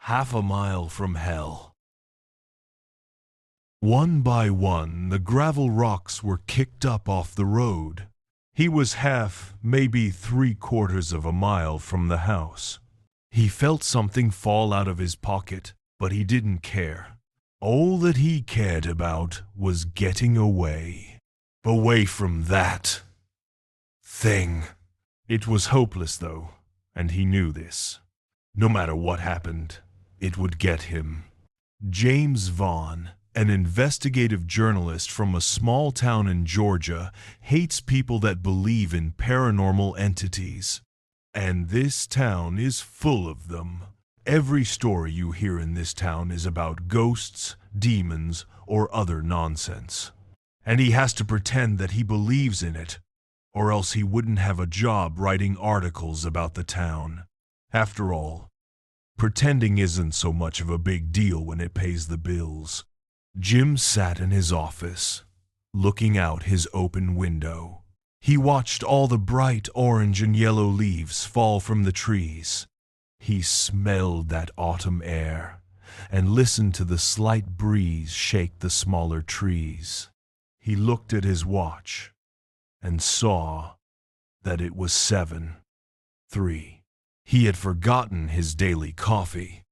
half a mile from hell. One by one, the gravel rocks were kicked up off the road. He was half, maybe 3/4 of a mile from the house. He felt something fall out of his pocket, but he didn't care. All that he cared about was getting away. Away from that thing. It was hopeless, though, and he knew this. No matter what happened, it would get him. James Vaughn, an investigative journalist from a small town in Georgia, hates people that believe in paranormal entities. And this town is full of them. Every story you hear in this town is about ghosts, demons, or other nonsense. And he has to pretend that he believes in it, or else he wouldn't have a job writing articles about the town. After all, pretending isn't so much of a big deal when it pays the bills. Jim sat in his office, looking out his open window. He watched all the bright orange and yellow leaves fall from the trees. He smelled that autumn air and listened to the slight breeze shake the smaller trees. He looked at his watch and saw that it was 7:03. He had forgotten his daily coffee.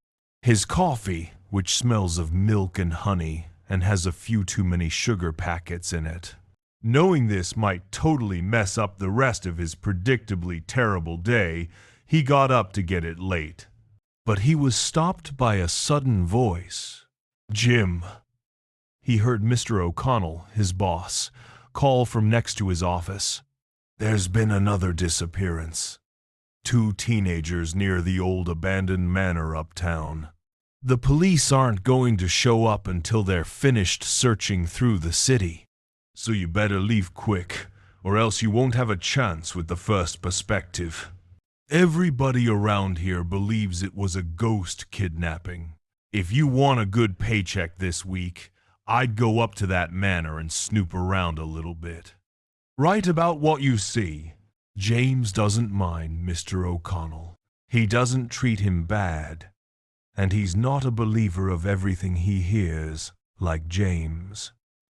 His coffee, which smells of milk and honey and has a few too many sugar packets in it. Knowing this might totally mess up the rest of his predictably terrible day, he got up to get it late. But he was stopped by a sudden voice. "Jim." He heard Mr. O'Connell, his boss, call from next to his office. "There's been another disappearance. 2 teenagers near the old abandoned manor uptown. The police aren't going to show up until they're finished searching through the city. So you better leave quick, or else you won't have a chance with the first perspective. Everybody around here believes it was a ghost kidnapping. If you want a good paycheck this week, I'd go up to that manor and snoop around a little bit. Write about what you see." James doesn't mind Mr. O'Connell. He doesn't treat him bad. And he's not a believer of everything he hears, like James.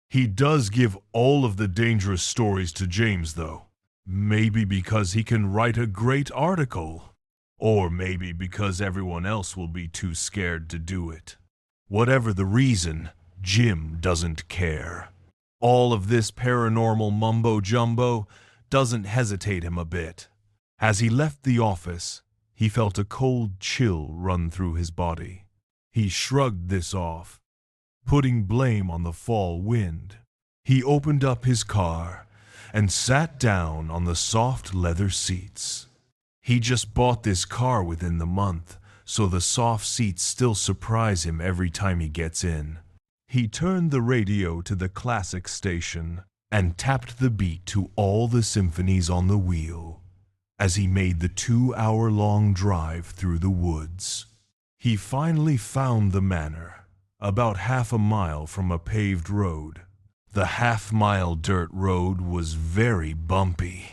He does give all of the dangerous stories to James, though. Maybe because he can write a great article. Or maybe because everyone else will be too scared to do it. Whatever the reason, Jim doesn't care. All of this paranormal mumbo-jumbo doesn't hesitate him a bit. As he left the office, he felt a cold chill run through his body. He shrugged this off, putting blame on the fall wind. He opened up his car and sat down on the soft leather seats. He just bought this car within the month, so the soft seats still surprise him every time he gets in. He turned the radio to the classic station and tapped the beat to all the symphonies on the wheel as he made the 2-hour-long drive through the woods. He finally found the manor, about half a mile from a paved road. The half-mile dirt road was very bumpy.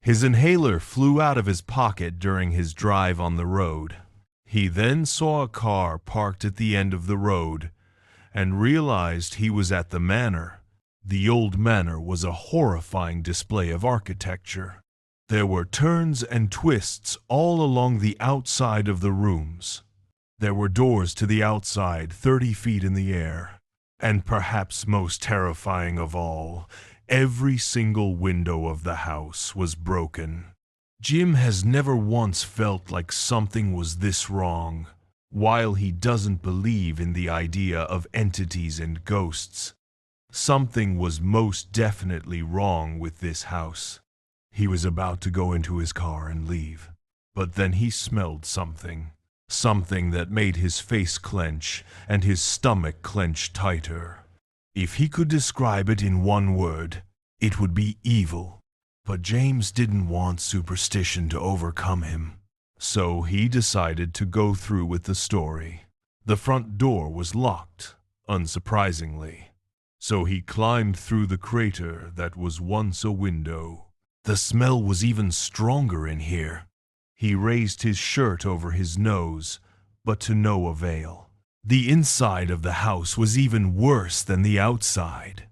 His inhaler flew out of his pocket during his drive on the road. He then saw a car parked at the end of the road and realized he was at the manor. The old manor was a horrifying display of architecture. There were turns and twists all along the outside of the rooms. There were doors to the outside 30 feet in the air. And perhaps most terrifying of all, every single window of the house was broken. Jim has never once felt like something was this wrong. While he doesn't believe in the idea of entities and ghosts, something was most definitely wrong with this house. He was about to go into his car and leave, but then he smelled something. Something that made his face clench and his stomach clench tighter. If he could describe it in one word, it would be evil. But James didn't want superstition to overcome him, so he decided to go through with the story. The front door was locked, unsurprisingly, so he climbed through the crater that was once a window. The smell was even stronger in here. He raised his shirt over his nose, but to no avail. The inside of the house was even worse than the outside.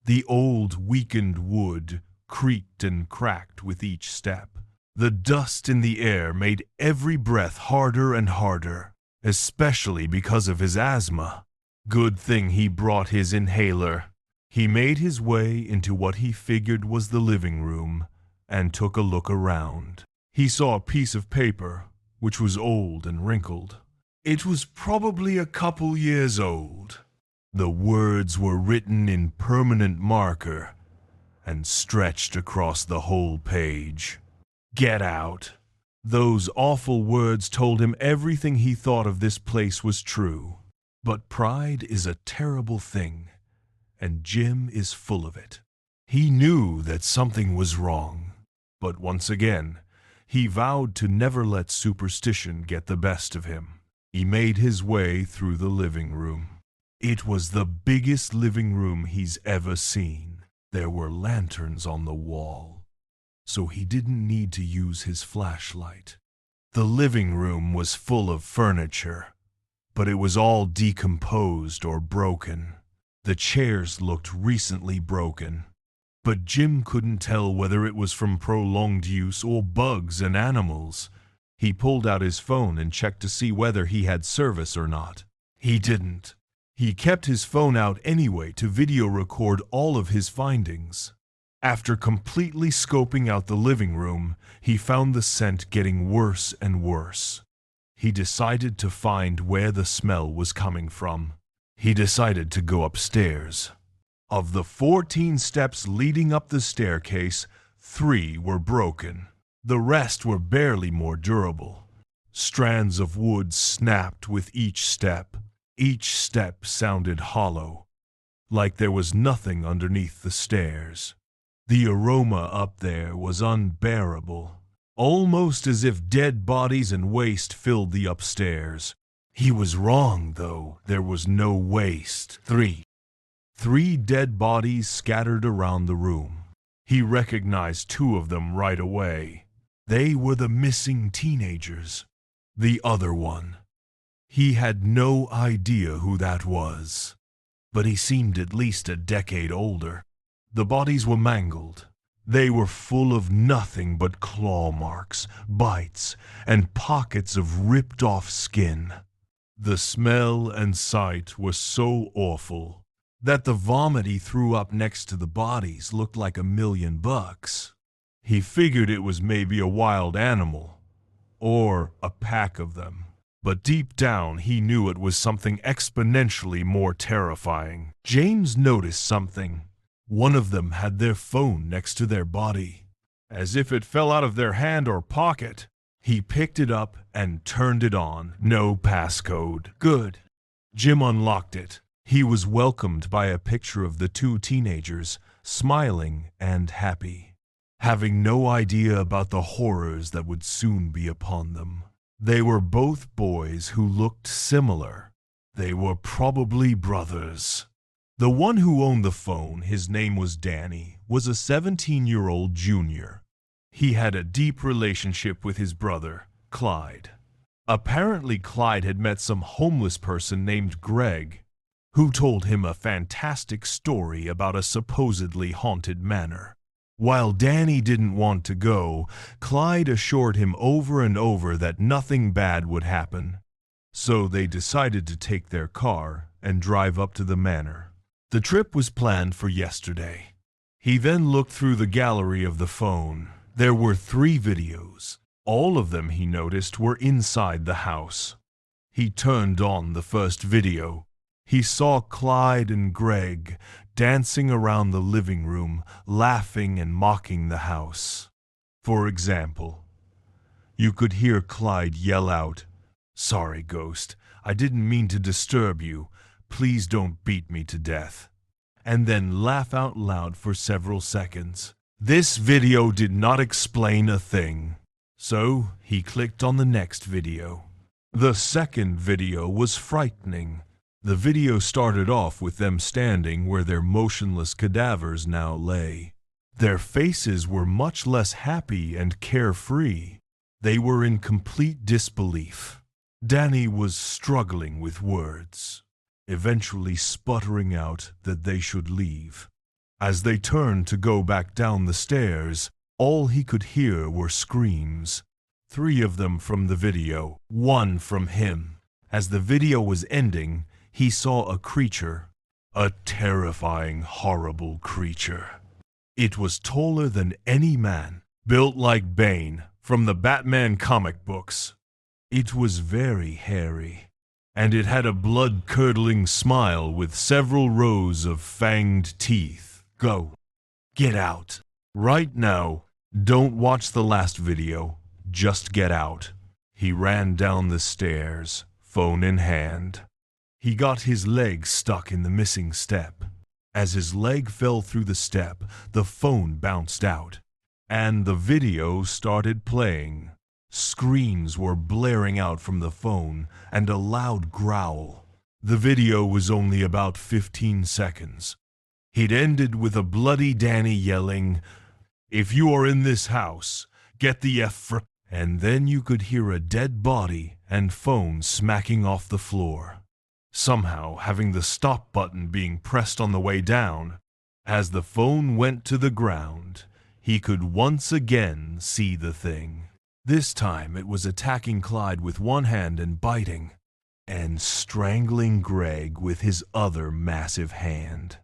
The old, weakened wood creaked and cracked with each step. The dust in the air made every breath harder and harder, especially because of his asthma. Good thing he brought his inhaler. He made his way into what he figured was the living room and took a look around. He saw a piece of paper, which was old and wrinkled. It was probably a couple years old. The words were written in permanent marker and stretched across the whole page. Get out. Those awful words told him everything he thought of this place was true. But pride is a terrible thing, and Jim is full of it. He knew that something was wrong, but once again, he vowed to never let superstition get the best of him. He made his way through the living room. It was the biggest living room he's ever seen. There were lanterns on the wall, so he didn't need to use his flashlight. The living room was full of furniture, but it was all decomposed or broken. The chairs looked recently broken, but Jim couldn't tell whether it was from prolonged use or bugs and animals. He pulled out his phone and checked to see whether he had service or not. He didn't. He kept his phone out anyway to video record all of his findings. After completely scoping out the living room, he found the scent getting worse and worse. He decided to find where the smell was coming from. He decided to go upstairs. Of the 14 steps leading up the staircase, 3 were broken. The rest were barely more durable. Strands of wood snapped with each step. Each step sounded hollow, like there was nothing underneath the stairs. The aroma up there was unbearable, almost as if dead bodies and waste filled the upstairs. He was wrong, though. There was no waste. 3 dead bodies scattered around the room. He recognized 2 of them right away. They were the missing teenagers. The other one, he had no idea who that was, but he seemed at least a decade older. The bodies were mangled. They were full of nothing but claw marks, bites, and pockets of ripped-off skin. The smell and sight were so awful that the vomit he threw up next to the bodies looked like $1,000,000. He figured it was maybe a wild animal, or a pack of them. But deep down, he knew it was something exponentially more terrifying. James noticed something. One of them had their phone next to their body, as if it fell out of their hand or pocket. He picked it up and turned it on. No passcode. Good. Jim unlocked it. He was welcomed by a picture of the 2 teenagers, smiling and happy, having no idea about the horrors that would soon be upon them. They were both boys who looked similar. They were probably brothers. The one who owned the phone, his name was Danny, was a 17-year-old junior. He had a deep relationship with his brother, Clyde. Apparently, Clyde had met some homeless person named Greg, who told him a fantastic story about a supposedly haunted manor. While Danny didn't want to go, Clyde assured him over and over that nothing bad would happen. So they decided to take their car and drive up to the manor. The trip was planned for yesterday. He then looked through the gallery of the phone. There were 3 videos. All of them, he noticed, were inside the house. He turned on the first video. He saw Clyde and Greg dancing around the living room, laughing and mocking the house. For example, you could hear Clyde yell out, "Sorry, Ghost, I didn't mean to disturb you. Please don't beat me to death," and then laugh out loud for several seconds. This video did not explain a thing, so he clicked on the next video. The second video was frightening. The video started off with them standing where their motionless cadavers now lay. Their faces were much less happy and carefree. They were in complete disbelief. Danny was struggling with words, eventually sputtering out that they should leave. As they turned to go back down the stairs, all he could hear were screams. 3 of them from the video, 1 from him. As the video was ending, he saw a creature. A terrifying, horrible creature. It was taller than any man, built like Bane from the Batman comic books. It was very hairy, and it had a blood-curdling smile with several rows of fanged teeth. Go. Get out. Right now. Don't watch the last video. Just get out. He ran down the stairs, phone in hand. He got his leg stuck in the missing step. As his leg fell through the step, the phone bounced out, and the video started playing. Screams were blaring out from the phone, and a loud growl. The video was only about 15 seconds. It ended with a bloody Danny yelling, "If you are in this house, get the F." And then you could hear a dead body and phone smacking off the floor. Somehow having the stop button being pressed on the way down. As the phone went to the ground, he could once again see the thing. This time it was attacking Clyde with one hand and biting, and strangling Greg with his other massive hand.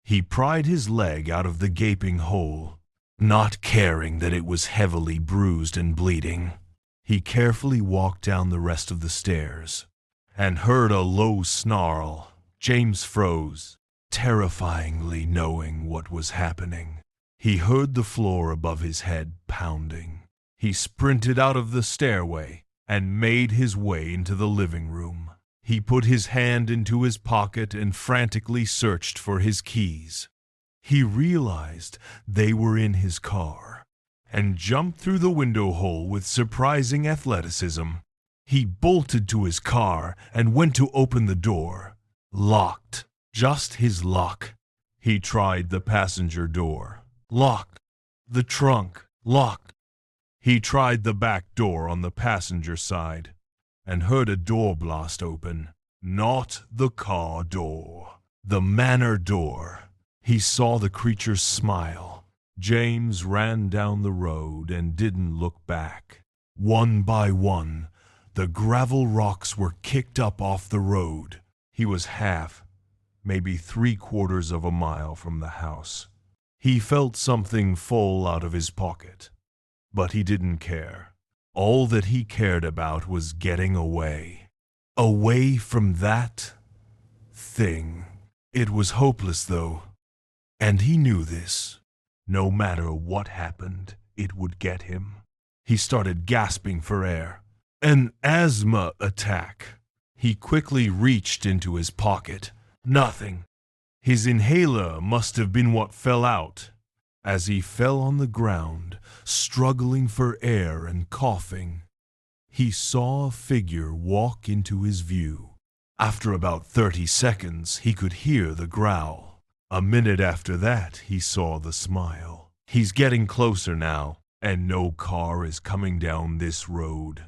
He pried his leg out of the gaping hole, not caring that it was heavily bruised and bleeding. He carefully walked down the rest of the stairs, and heard a low snarl. James froze, terrifyingly knowing what was happening. He heard the floor above his head pounding. He sprinted out of the stairway and made his way into the living room. He put his hand into his pocket and frantically searched for his keys. He realized they were in his car and jumped through the window hole with surprising athleticism. He bolted to his car and went to open the door. Locked. Just his luck. He tried the passenger door. Locked. The trunk. Locked. He tried the back door on the passenger side and heard a door blast open. Not the car door. The Manor door. He saw the creature's smile. James ran down the road and didn't look back. One by one, the gravel rocks were kicked up off the road. He was half, maybe 3/4 of a mile from the house. He felt something fall out of his pocket, but he didn't care. All that he cared about was getting away. Away from that thing. It was hopeless, though, and he knew this. No matter what happened, it would get him. He started gasping for air. An asthma attack. He quickly reached into his pocket. Nothing. His inhaler must have been what fell out. As he fell on the ground, struggling for air and coughing, he saw a figure walk into his view. After about 30 seconds, he could hear the growl. A minute after that, he saw the smile. He's getting closer now, and no car is coming down this road.